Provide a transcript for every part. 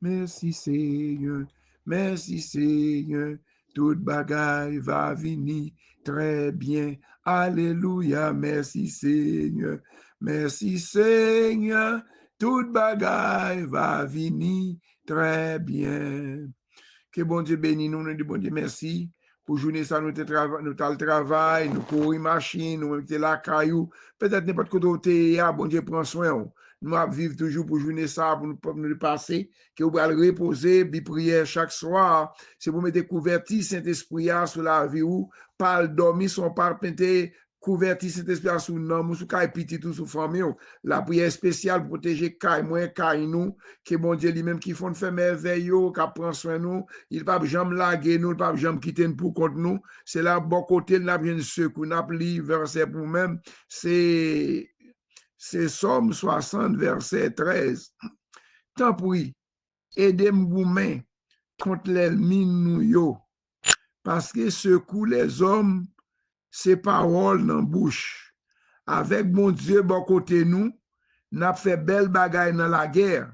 Merci Seigneur, merci Seigneur, toute bagaille va venir très bien. Alléluia, merci Seigneur, merci Seigneur, toute bagaille va venir très bien. Que bon Dieu bénisse nous, nous disons bon Dieu merci. Pour journée ça, nous avons le travail, nous courons une machine, nous mettons la caillou. Peut-être n'importe quoi côté, bon Dieu prend soin. Nous vivons toujours pour journée ça, pour nous passer, que vous allez reposer, puis prier chaque soir. C'est pour mettre couvertis Saint-Esprit sur la vie ou, pas dormir, son par pinter, couvertis Saint-Esprit sur nous, sur caille petit, tout sur famille. La prière spéciale pour protéger caille, moins caille nous, que bon Dieu lui-même qui font faire merveille, qui prend soin de nous. Il ne peut jamais laguer nous, il ne peut jamais quitter nous pour contre nous. C'est là, bon côté, nous avons un secours, nous avons lu verset pour nous-mêmes. C'est Somme 60, verset 13. Tant pis, aidez-moi contre l'ennemi nous yo. Parce que secoue les hommes, c'est parole dans la bouche. Avec mon Dieu, bon côté nous, n'a fait belle bagaille dans la guerre.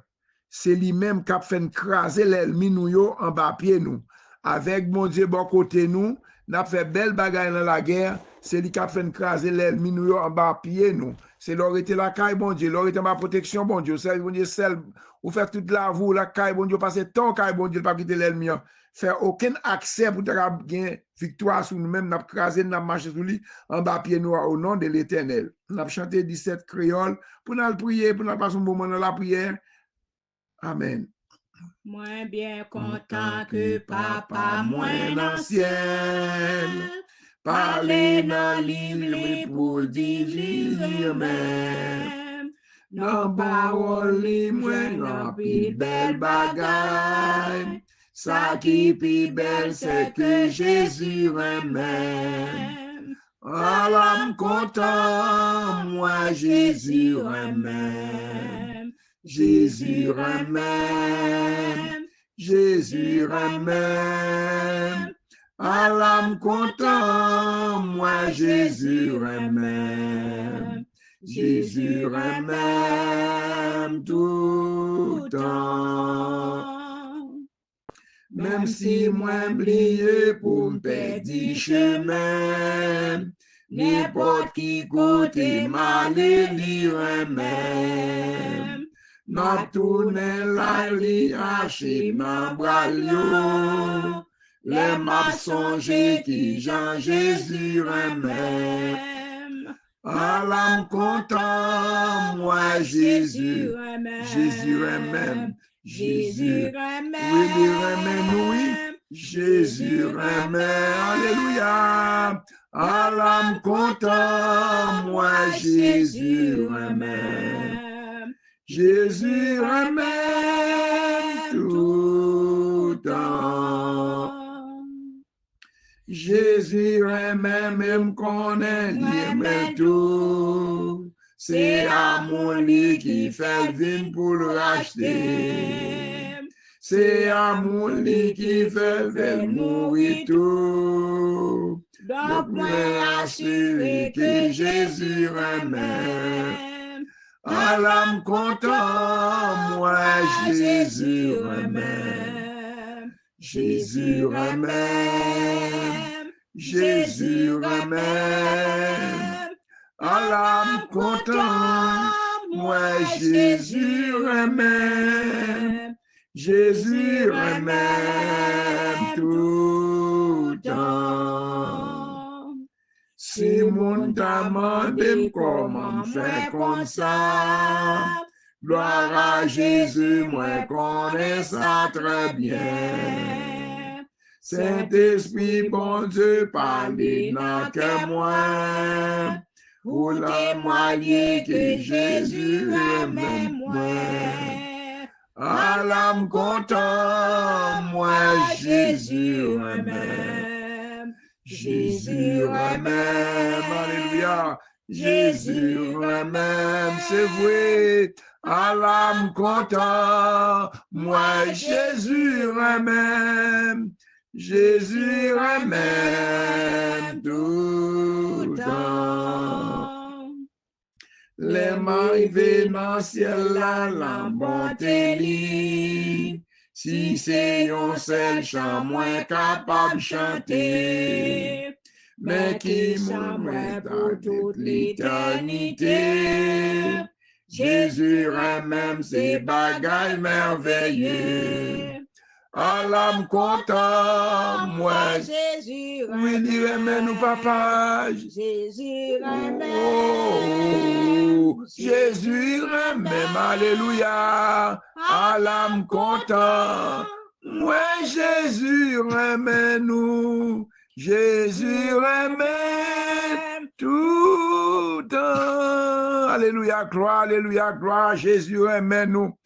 C'est lui-même qui a fait craser l'ennemi nous yo en bas pied nous. Avec mon Dieu, bon côté nous, n'a fait belle bagaille dans la guerre. C'est lui qui a fait craser l'ennemi nous yo en bas pied nous. C'est l'or était la caille, bon Dieu. L'or était ma protection, bon Dieu. C'est bon Dieu, celle, vous faites toute la vous, la caille, bon Dieu, passer ton caille, bon Dieu, pas quitter l'ennemi. Faire aucun accès pour gagner victoire sur nous-mêmes, n'a crasé, n'a marché sur lui, en bas pied nous au nom de l'Éternel. N'a chanté 17 créoles pour nous prier, pour nous passer un moment dans la prière. Amen. Moins bien content que papa, moins dans ciel. Parler dans livre pour dire même. Non parole moins dans pile belle bagaille. Ça qui pi belle c'est que Jésus même. Ah l'âme content, moi Jésus même. Jésus même. Jésus même. À l'âme content, moi Jésus même. Jésus même tout temps. Même si moi oublié pour me perdre chemin, n'importe qui côté mal lire même. N'a tourné la li haché ma bras. Les m'a songé qui Jean Jésus même. À l'âme content, moi Jésus, Jésus même. Jésus même. Oui, lui remet, oui. Jésus remet. Alléluia. À l'âme content, moi Jésus remet. Jésus remet tout temps. Jésus remet même qu'on est lié tout. C'est amour lui qui fait vin pour le racheter. C'est amour lui qui fait mourir tout. Donc, moi assuré que Jésus remet. À l'âme content, moi Jésus remet. Jésus remet. Jésus remet. À l'âme content, moi Jésus remet. Jésus remet tout temps. Si mon t'a demandé comment faire comme ça, gloire à Jésus, moi connais ça très bien. Saint-Esprit, bon Dieu, parlez n'a que moi. Pour la moitié que Jésus aime moi. À l'âme content, moi Jésus aime. Jésus aime. Alléluia. Jésus aime. C'est vrai. À l'âme content, moi Jésus aime. Jésus aime tout temps. Les mains arrivées dans le ciel, la bonté. Si c'est un seul chant moins capable de chanter, mais qui m'aimerait pour toute l'éternité. Jésus même ses bagailles merveilleux. À l'âme content, moi, Jésus oui, dirait nous papa. Jésus Jésus même, alléluia. À l'âme content, moi, Jésus nous. Jésus même tout temps. Alléluia, gloire, Jésus aime nous.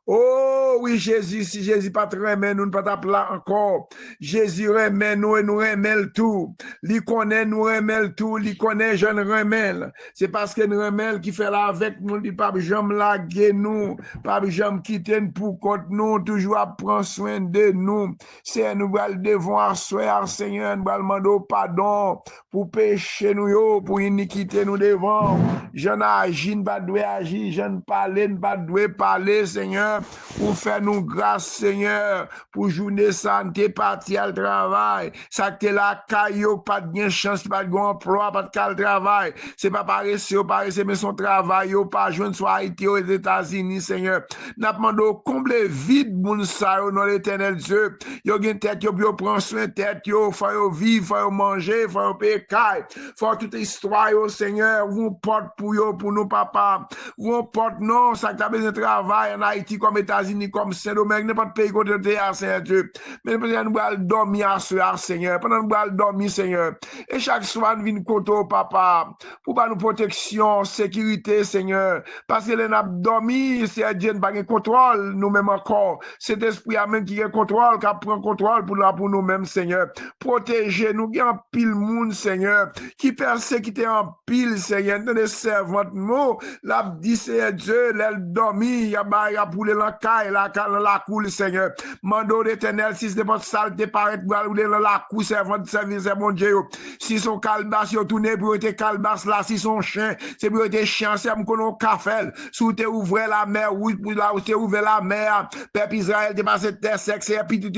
Oh oui, Jésus, si Jésus pas très aimé, nous ne pas t'appeler encore. Jésus aime nous et nous aime tout. Lui connaît, nous aime tout. Lui connaît, je ne remèle. C'est parce que nous remèle qui fait là avec nous, dit pas jamais laguer nous, pas jamais quitter nous pour contre nous, toujours à prendre soin de nous. C'est nous allons devoir soir, Seigneur, nous allons demander pardon pour pécher nous, pour iniquité nous devant. Je n'agis pas de agir, je ne parle pas de parler, Seigneur, pour faire nous grâce, Seigneur, pour journée santé, partir à le travail. Ça que la caillou, pas de bien chance, pas de emploi, pas de travail. C'est pas paresseux, mais son travail, pas joindre soit Haïti aux États-Unis, Seigneur. N'a demandé combler vide, moun sa yo, dans l'éternel Dieu. Yo gen tête, yo prend soin tête, yo, faut vivre, faut manger, faut payer caille. Faut toute histoire, yo, Seigneur, vous porte pour yo, pour nous, papa. Vous porte non, ça que t'as besoin de travail en Haïti, comme États-Unis, comme Saint-Domingue, n'importe pays côté de Seigneur Dieu. Mais nous allons dormir à ce Seigneur. Pendant nous allons dormir, Seigneur. Et chaque soir, nous venons côté, papa, pour pas nous protection, sécurité, Seigneur. Parce que les n'a dormi, c'est Dieu n'a pas de contrôle, nous-mêmes encore. C'est l'esprit même qui a contrôle, qui prend contrôle pour nous-mêmes, Seigneur. Protégez-nous, il y a un pile monde, Seigneur, qui persécute en pile, Seigneur. Dans les servantes, nous, la dit, c'est Dieu, l'aile dormi, il y a boulé la caille, la coule, Seigneur. Mando l'éternel, si c'est pas saleté, paraît, rouler dans la coule, servante, service, mon Dieu. Si son calbas, il tourné pour être calbas là, si son chien, c'est pour être chien, c'est pour qu'on café. Sous te ouvrir la mer, oui, pour là où te ouvert la mer, peuple Israël, t'es passé terre sec, c'est petit,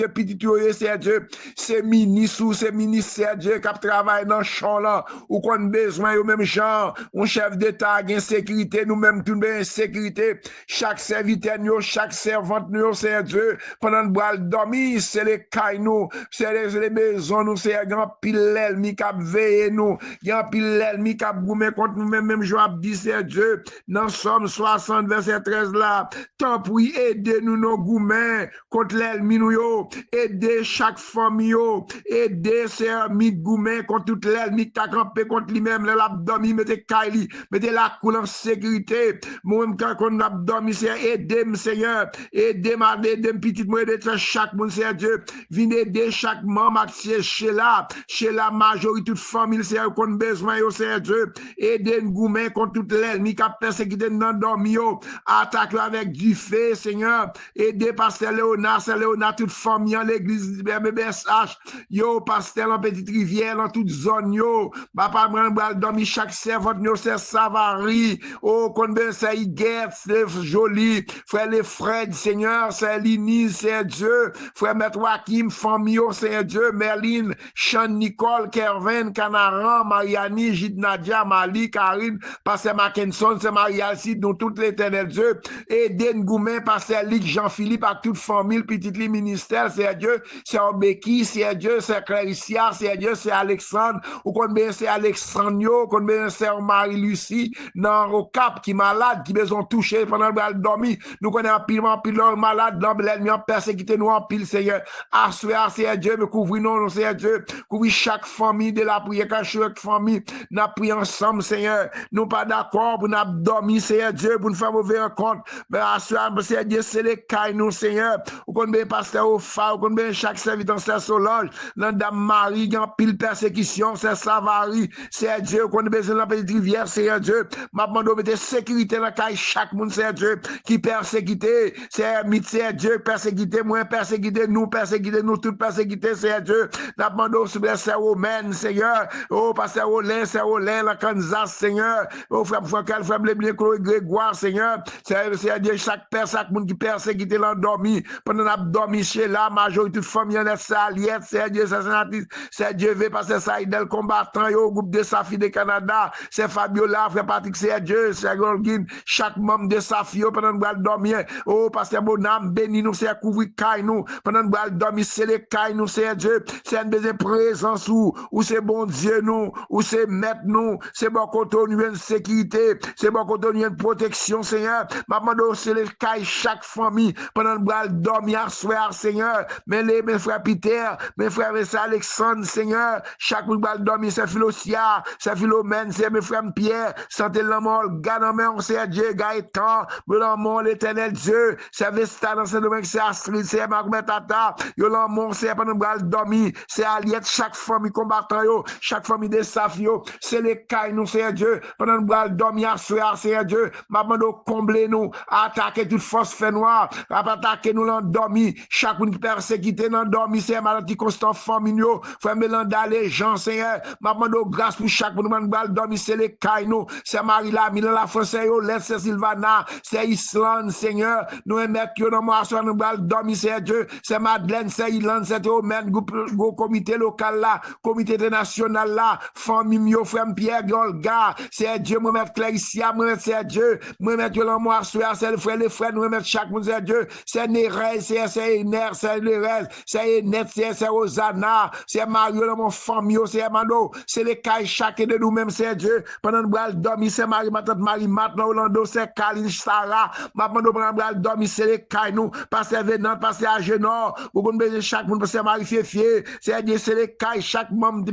c'est Dieu. C'est ministre, c'est ministère Dieu, qui travaille dans le champ là, ou qu'on a besoin, au même genre, un chef d'État, gain sécurité, nous-mêmes, tout bien sécurité. Chaque serviteur, chaque servante, c'est Dieu. Pendant le bois dormir, c'est les cailles, nous, c'est les maisons, nous, c'est un grand pile l'ennemi qui a veillé, nous, grand pile l'ennemi qui a goumé contre nous-mêmes, même Joab dit, c'est Dieu. Dans Somme 60, verset 13 là, tant pour aider nous, nos goumets, contre l'ennemi, nous, aider chaque famille, aider ces amis goumets, contre toute l'ennemi qui a campé contre lui-même, l'abdomen, mettez caille, mettez la coule en sécurité. Moi-même, quand on a dormi, c'est aider, Seigneur, aider ma petite moi, aider chaque monde, c'est Dieu. Venez aider chaque membre, chez la majorité de famille, c'est qu'on a besoin, c'est Dieu. Aider nous goumets contre toute l'ennemi qui a persécuté dans dormi, attaque avec du feu, Seigneur. Aider Pasteur Léonard, toute famille, l'église BBSH, yo, Pasteur en petite rivière, dans toute zone, yo. Papa, moi, dormi chaque servante, c'est Savary, oh, qu'on ben, c'est Iguette, c'est joli, frère les Fred, Seigneur, c'est Lini, c'est Dieu, frère Maître Joachim, famille, c'est Dieu, Merline, Sean Nicole, Kervin, Canaran, Mariani, Gide Nadia, Mali, Karine, Pasteur Mackinson, c'est Marie-Alcide, nous, tout l'éternel Dieu, Eden Goumen, Pasteur Lick, Jean-Philippe, à toute famille, petite li ministère, c'est Dieu, c'est Obeki, c'est Dieu, c'est Claricia, c'est Dieu, c'est Alexandre, ou qu'on ben, c'est Alexandre, qu'on ben, c'est Marie-Lucie, dans au Cap, qui malade, qui besoin toucher pendant le dormi, nous connaissons pile malade, dans l'ennemi en persécuté, nous en pile, Seigneur, assoir, c'est Dieu, mais couvrez-nous, c'est Dieu, couvrez chaque famille de la prière, chaque famille, nous prions ensemble, Seigneur, nous pas d'accord pour nous dormir, c'est Dieu, pour nous faire mauvais compte, mais assoir, c'est Dieu, c'est les cailles, nous, Seigneur, ou qu'on ben pasteur au phare, ou qu'on ben chaque serviteur, c'est Solange, dans Dame Marie, qui en pile persécution, c'est Savary, c'est Dieu, qu'on a besoin de la petite rivière, c'est Dieu, m'a demandé de mettre sécurité dans la caille, chaque monde, c'est Dieu, qui persécute persécuté, c'est Seigneur Dieu, persécuté moi, persécuté nous, tout persécuté, Seigneur Dieu. Nous demandons sur les sœurs romaines, Seigneur, oh, pasteur Olin, la Kansas, Seigneur, oh, frère Francal, frère Blébien, Grégoire, Seigneur, Seigneur Dieu, chaque monde qui persécuté l'endormi, pendant qu'on a dormi chez la majorité de famille en est saliette, Seigneur Dieu, c'est Dieu, veut passer ça, il combattant, au groupe de Safi de Canada, c'est Fabiola, frère Patrick, c'est Dieu, c'est Golgin, chaque membre de Safi, pendant qu'on dormir, oh, pasteur Bonham, béni nous, c'est couvrir caille nous, pendant qu'on dormir, c'est les cailles nous, c'est Dieu, c'est une besoin présence ou c'est bon Dieu nous, ou c'est maître nous, c'est bon côté nous une sécurité, c'est bon côté nous une protection, Seigneur. Maman, c'est les cailles chaque famille, pendant qu'on dormir à soir, Seigneur, mais mes frères Peter, mes frères Alexandre, Seigneur, chaque monde va dormir, c'est Philosia, c'est Philomène, c'est mes frères Pierre, santé l'amour, Ganomé, c'est Dieu, Gaëtan, l'amour, l'éternel Dieu, c'est Vesta dans ce domaine, c'est Astrid, c'est Marguerite Tata, l'amour, c'est pendant qu'on dormir, c'est Aliette, chaque famille combattant, chaque famille de Safio, c'est les cailles, nous, c'est Dieu, pendant qu'on dormir à soir, c'est Dieu, maman, combler nous, attaquer toute force fait noire, attaquer nous l'endormi, chaque monde qui persécuté l'endormi, c'est maladie constant, famille, frère Mélanda, les gens, Seigneur, maman, grâce pour chaque monde qui dormi, c'est les cailles, nous, c'est Marie-Lamine, la France, c'est Sylvana, c'est Islande, Seigneur, nous émettons que nous nous dormi, c'est Dieu, c'est Madeleine, c'est Ilan, c'est Omen, go comité local là, comité national là, famille mio, frère Pierre, Golga, c'est Dieu, moi mettre Claricia, moi mettre c'est Dieu, moi mettre l'amour, c'est le frère, les frères, nous mettre chaque monde, c'est Dieu, c'est Nérez, c'est Iner, c'est Nérez, c'est Net, c'est Rosanna, c'est Mario, dans mon famille, c'est Mano, c'est les cailles, chacun de nous-mêmes, c'est Dieu, pendant nous allons dormir, c'est Marie, ma tante Marie, maintenant, Orlando, c'est Kaline, Sarah, maintenant, nous allons dormir, c'est les cailles, nous, passer Vénant, passer à Genor, vous pouvez chaque monde, c'est Marie Fier, c'est Dieu, c'est les cailles, chaque membre,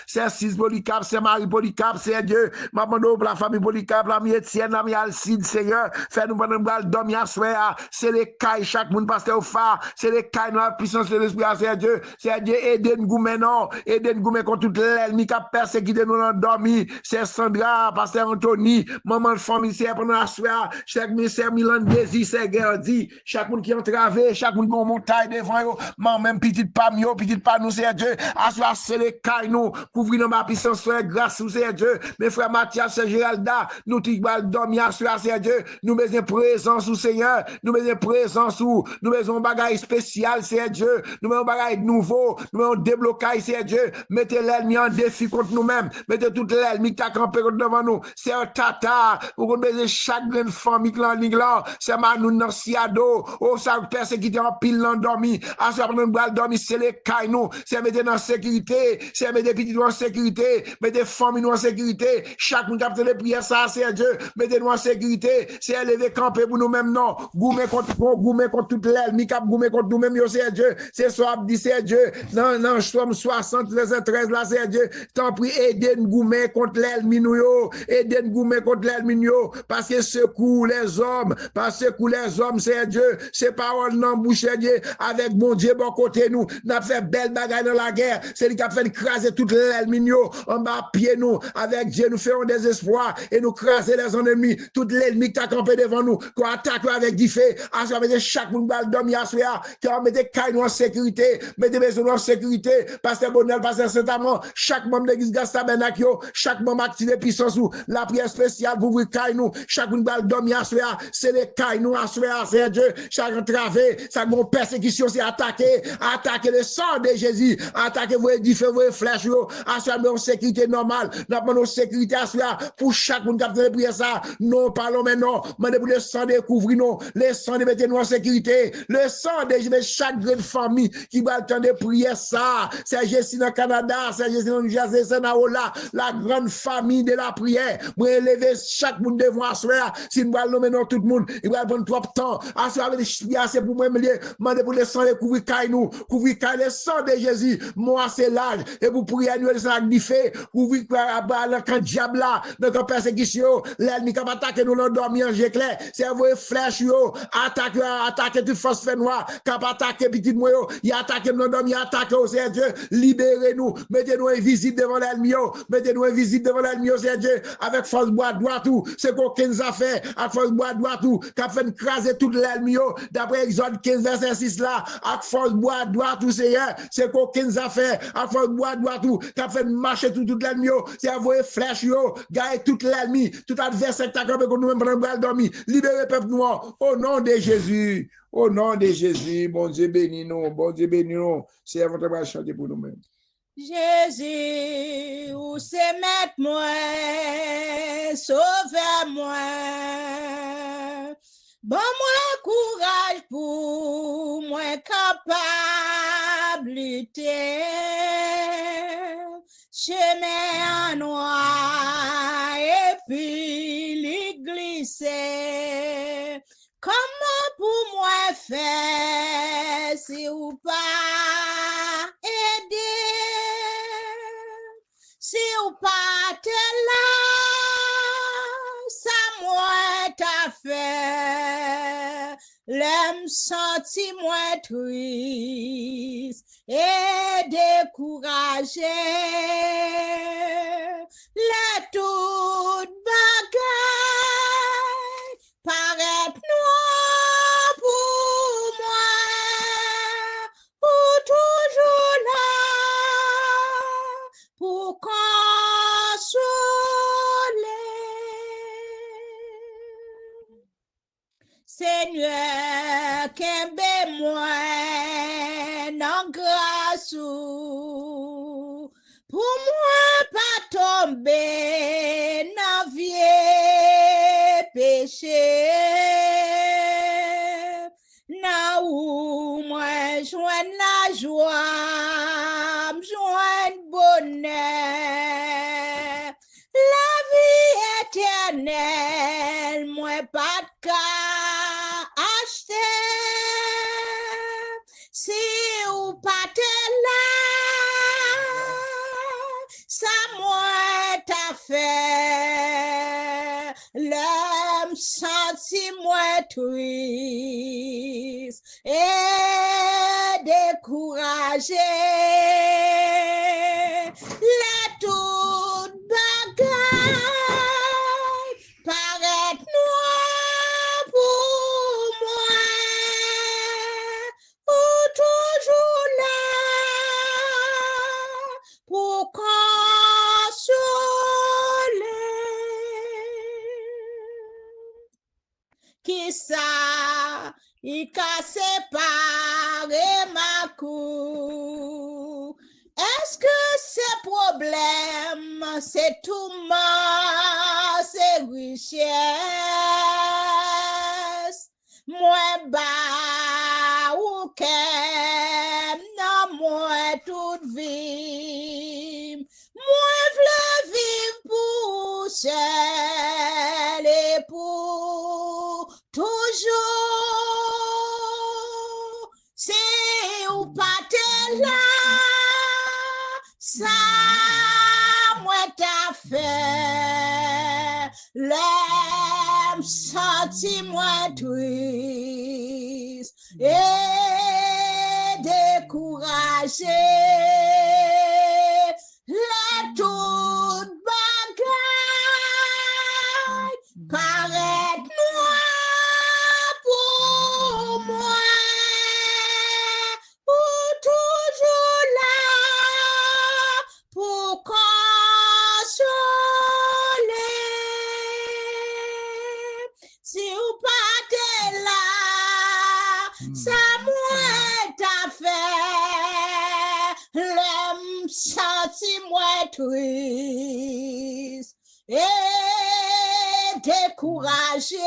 c'est 6 Polycarpe, c'est Marie Polycarpe, c'est Dieu, maintenant, pour la famille Polycarpe, l'ami Etienne, l'ami Alcide, Seigneur, fais-nous pendant nous allons dormir à soir, c'est les cailles, chaque monde, passer au phare, c'est les cailles, la puissance de l'esprit, c'est Dieu, Eden Goumen, non, Eden Goumen contre toute l'ennemi qui a persécuté nous dans dormi, c'est Sandra, pasteur Anthony, maman de famille, c'est pendant la soirée, chaque ministère Milan Désir, c'est Gerdi, chaque monde qui est entravé, chaque monde qui est montagne devant eux, même petite pas mieux, petite pas nous, c'est Dieu, à soir, c'est les cailles, nous, couvrir dans ma puissance, c'est grâce, c'est Dieu, mes frères Mathias, c'est Géralda, nous, qui va dormir, à soir, c'est Dieu, nous, besoin présence, ou Seigneur, nous, besoin présence, ou nous, besoin bagaille spécial, c'est Dieu, nous, besoin bagaille nouveau, nous, besoin déblocage, c'est Dieu, mettez l'ennemi en défi contre nous-mêmes, mettez toute l'ennemi qui a campé devant nous, c'est un tata, pour qu'on baiser chaque grande famille, c'est Manou Nansiado, oh, ça persécuté en pile l'endormi, à ce moment-là, dormi, c'est les cailles, nous, c'est mettre dans sécurité, c'est mettre des petits en sécurité, mettre des familles en sécurité, chaque monde qui a les prières, ça, c'est Dieu, mettez-nous en sécurité, c'est élever camper pour nous-mêmes, non, goumer contre toute l'ennemi, qui a goumé contre nous-mêmes, c'est Dieu, c'est soit dit, c'est Dieu, non, Somme 60, 13, là, c'est Dieu, tant pis, aidez-nous goumer contre l'ennemi, nous, aidez-nous goumer contre l'ennemi, parce que secoue les hommes, c'est Dieu, c'est parole non bouche Dieu, avec bon Dieu, bon côté nous, n'a fait belle bagaille dans la guerre, c'est lui qui a fait écraser toute l'ennemi, en bas pied nous, avec Dieu, nous faisons des espoirs, et nous craser les ennemis, tout l'ennemi qui a campé devant nous, qu'on attaque avec du feu, à ce moment chaque monde va dormir à soir, qui a mis des cailles en sécurité, mettez maisons en sécurité, pasteur Bonel, pasteur Saint-Amand, chaque membre de l'église Gastabenac, chaque membre activé puissance ou la prière spéciale pour vous caille nous, chaque monde va dormir à soir, c'est les cailles nous à soir, c'est Dieu, chaque entravé, chaque mon persécution, c'est attaquer le sang de Jésus, attaquer vos édifices, vos flèches, à soir, mais en sécurité normale, nous avons sécurité à soir, pour chaque monde qui a fait prier ça, non, parlons maintenant, mais pour le sang de couvrir nous, le sang de mettre nous en sécurité, le sang de chaque grande famille qui va le temps de prier ça, c'est Jésus dans le Canada, c'est Jésus dans le Jersey, c'est là, la grande famille de la prière, pour élever chaque monde devant asseoir, si nous allons nommer tout le monde, il va prendre trop de temps, asseoir avec les c'est pour moi, demander pour le sang de couvrir le sang de Jésus, moi c'est l'âge, et pour prier nous, le sang de fait, couvrir le diable là, notre persécution, l'ennemi qui va attaquer nous, l'endormi en clair, c'est vos flèches, attaquer toute force fait noire, qui va attaquer petit moi, il attaque l'endormi, attaque au Seigneur Dieu, libérez-nous, mettez-nous invisibles devant l'ennemi, c'est Dieu, avec force bois droit tout, c'est qu'aucun affaire, avec force bois droit tout, qui fait craser toute l'ennemi, d'après Exode 15, verset 6 là, avec force bois, droit, tout Seigneur, c'est qu'aucune affaire, avec force bois, droit, tout, qui fait marcher toute l'ennemi, c'est envoyer flèche, gagner toute l'ennemi, tout adversaire qui a campé contre nous, même dormir, libérer peuple noir, au nom de Jésus. Au nom de Jésus, bon Dieu bénis nous, c'est votre bras chanter pour nous-mêmes. Jésus, où c'est mettre moi, sauve moi. Bon moi courage pour moi capable lutter. Chemin en noir et puis lui glisser. Comment pour moi faire si ou pas aider? Si ou pas t'es là, ça moi t'a fait. L'homme senti moins triste et découragé. La toute bagaille paraît noir pour moi, ou toujours là pour consoler. Seigneur, qu'aimez moi non grâce pour moi pas tomber dans vieux péché. Na où moi joindre la joie, joindre bonheur, la vie éternelle, moi pas de cas acheter. Si ou pas t'es là, ça moi t'a fait. L'homme senti moins triste et découragé. La toute bagaille paraît noir pour moi, ou toujours là pour consoler. Qui ça, il a séparé ma cour. Est-ce que ces problèmes, c'est tout mal, c'est richesse? Moi, bas ou qu'aime, non, moi, toute vie. Moi, v'le vivre pour seul et pour toujours. C'est ou pas t'es là, ça moi t'a fait. L'âme senti moins triste et découragé. La toute bagaille paraît noir pour moi, ou toujours là pour consoler. Si ou pas t'es là, ça moi t'a fait. L'homme senti moins triste et découragé.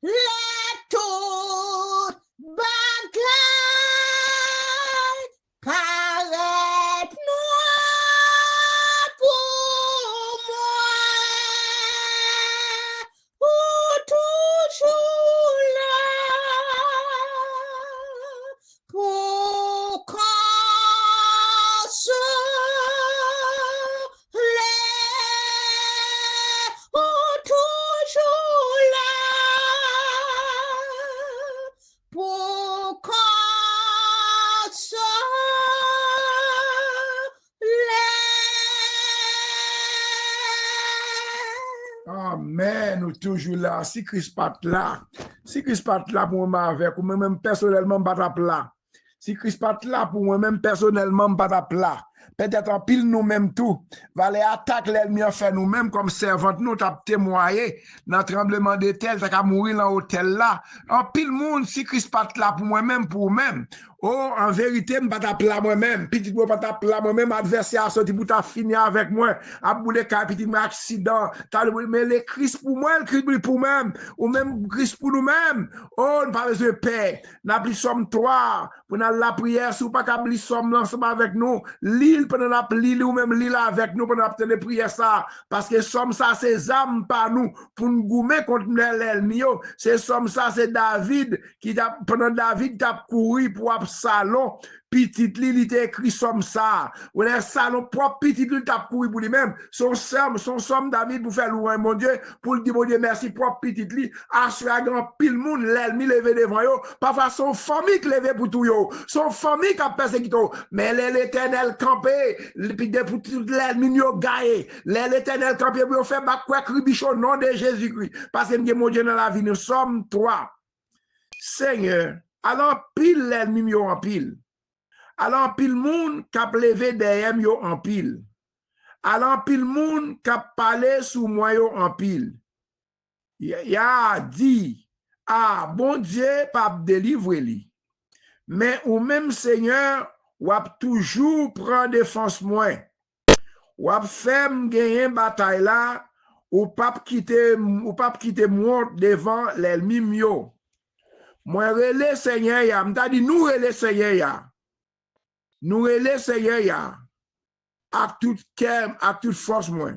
La toute bagaille paraît noir pour moi, ou toujours là pour consoler, ou toujours là pour consoler. Mais nous toujours là, si Christ pas là, si Christ pas là pour moi avec, ou même personnellement, pas là. Si Christ pas là pour moi-même personnellement, pas là. Peut-être en pile nous-mêmes tout, va les attaquer l'ennemi en fait nous-mêmes comme servante nous t'a témoigné dans le tremblement de terre, t'as qu'à mourir dans l'hôtel là. En pile monde, si Christ pas là pour moi-même, pour même. Oh, en vérité, je ne pas là moi-même. Petit moi pas là moi-même, adversaire a sorti pour ta finir avec moi. A boule cas, petit moi accident. Mais le Christ pour moi, le Christ pour moi-même. Ou même Christ pour nous-mêmes. Oh, nous pas besoin de paix. N'a plus somme 3. Pour la prière, si vous pas qu'à plus somme ensemble avec nous. L'île, pendant la l'île ou même l'île avec nous, pendant la prière ça. Parce que somme ça, c'est âme par nous. Pour nous goumer contre l'ennemi. C'est somme ça, c'est David qui pendant David t'a couru pour salon, petit li, il était écrit somme ça. Ou les salon propre, petit li, t'a couru pour lui-même. Son somme David pour faire louer mon Dieu, pour le dire, mon Dieu, merci, propre petit li, assure à grand pile monde, l'ennemi levé devant yo, parfois son famille qui levé pour tout yo, son famille qui a persécuté, mais l'éternel campé, puis pour tout l'ennemi yo gaé, l'éternel campé, pour faire ma quoi cribichon au nom de Jésus-Christ. Parce que mon Dieu dans la vie, nous sommes 3. Seigneur, alors pile l'ennemi yo en pile. Alors pile monde qui a levé derrière yo en pile. Alors pile monde qui a parlé sous moi yo en pile. Il a dit, ah, bon Dieu, pas délivrer lui. Mais ou même Seigneur, ou a toujours prendre défense moi. Ou a fait gagner bataille là, ou pas quitter moi devant l'ennemi yo. Moi relais Seigneur ya, m'ta dit nous relais Seigneur ya. Nous relais Seigneur ya. À toute cœur, à toute force moi.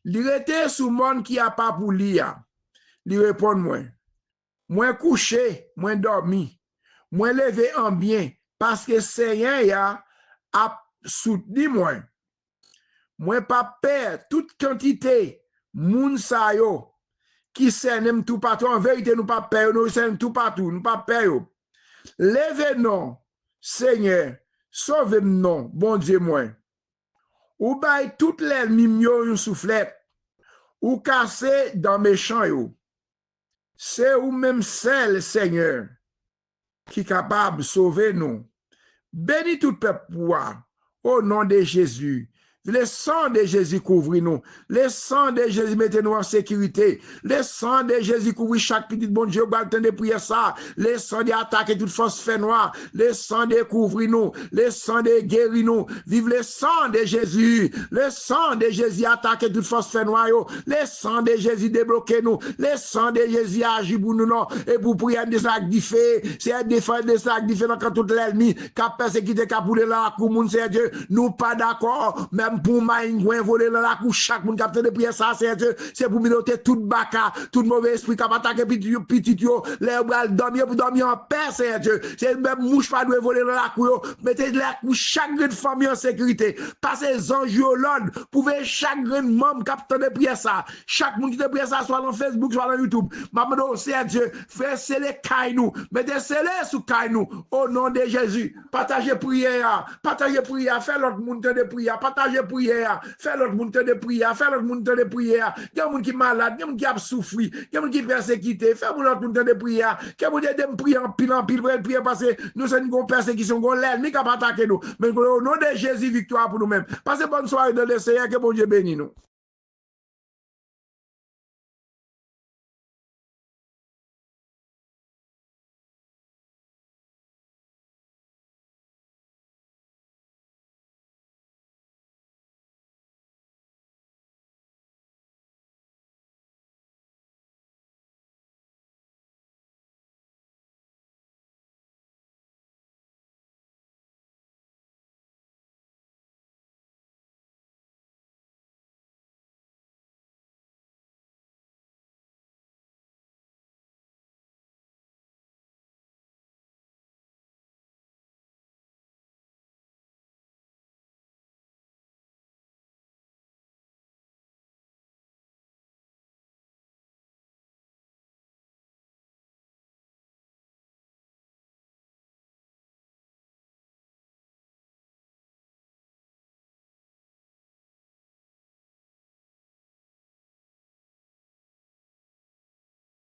Li rete sous monde qui a pas pour li ya. Li répond moi. Moi couché, moi dormi. Moi levé en bien parce que Seigneur ya a soutenu moi. Moi pas peur toute quantité moun sa yo qui s'aime tout partout. En vérité, nous pas peur, nous s'aime tout partout, nous pas peur. Levez-nous, Seigneur, sauve-nous, bon Dieu moi. Ou bail toute l'ennemi yo une soufflette, ou cassé dans mes champs yo. C'est ou même seul, Seigneur, qui est capable de sauver nous. Bénis tout peuple au nom de Jésus. Le sang de Jésus couvre nous. Le sang de Jésus mette nous en sécurité. Le sang de Jésus couvre chaque petit bon Dieu. De prier ça. Le sang de attaquer toute force fait noire. Le sang de couvrir nous. Le sang de guérir nous. Vive le sang de Jésus. Le sang de Jésus attaquer toute force fait noire. Le sang de Jésus débloquer nous. Le sang de Jésus agit pour nous. Non. Et pour prier des sacs diffé. C'est défendre des sacs différents quand tout l'ennemi. Qu'a persécuté, qu'a poulé la cour, moun c'est Dieu. Nous pas d'accord. Même pour maïngouin voler dans la couche, chaque monde capte de prière, ça, c'est pour miloter tout baka, tout mauvais esprit qui attaquer petit yo, les bras dormir pour dormir en paix, c'est Dieu. C'est même mouche pas doit voler dans la couche, mettez la couche chaque grande famille en sécurité. Passez les anges au Londres, pouvez chaque grand membre capte de prière ça. Chaque monde qui te prière ça, soit dans Facebook, soit dans YouTube. Maman, c'est Dieu. Faites sceller Kainou. Mettez sceller sous Kainou. Au nom de Jésus. Partagez prière. Partagez prière. Faites l'autre monde de prière. Partagez prière, fais l'autre monde de prière, fais l'autre monde de prière. Il y a des gens qui sont malades, il y a des gens qui ont souffert, il y a des gens qui sont persécutés, fais l'autre monde de prière. Il y a des gens qui prient en pile, prière parce que nous sommes une persécution, l'ennemi qui a attaqué nous. Mais au nom de Jésus, victoire pour nous-mêmes. Passez bonne soirée de l'Essayeur, que bon Dieu bénisse nous.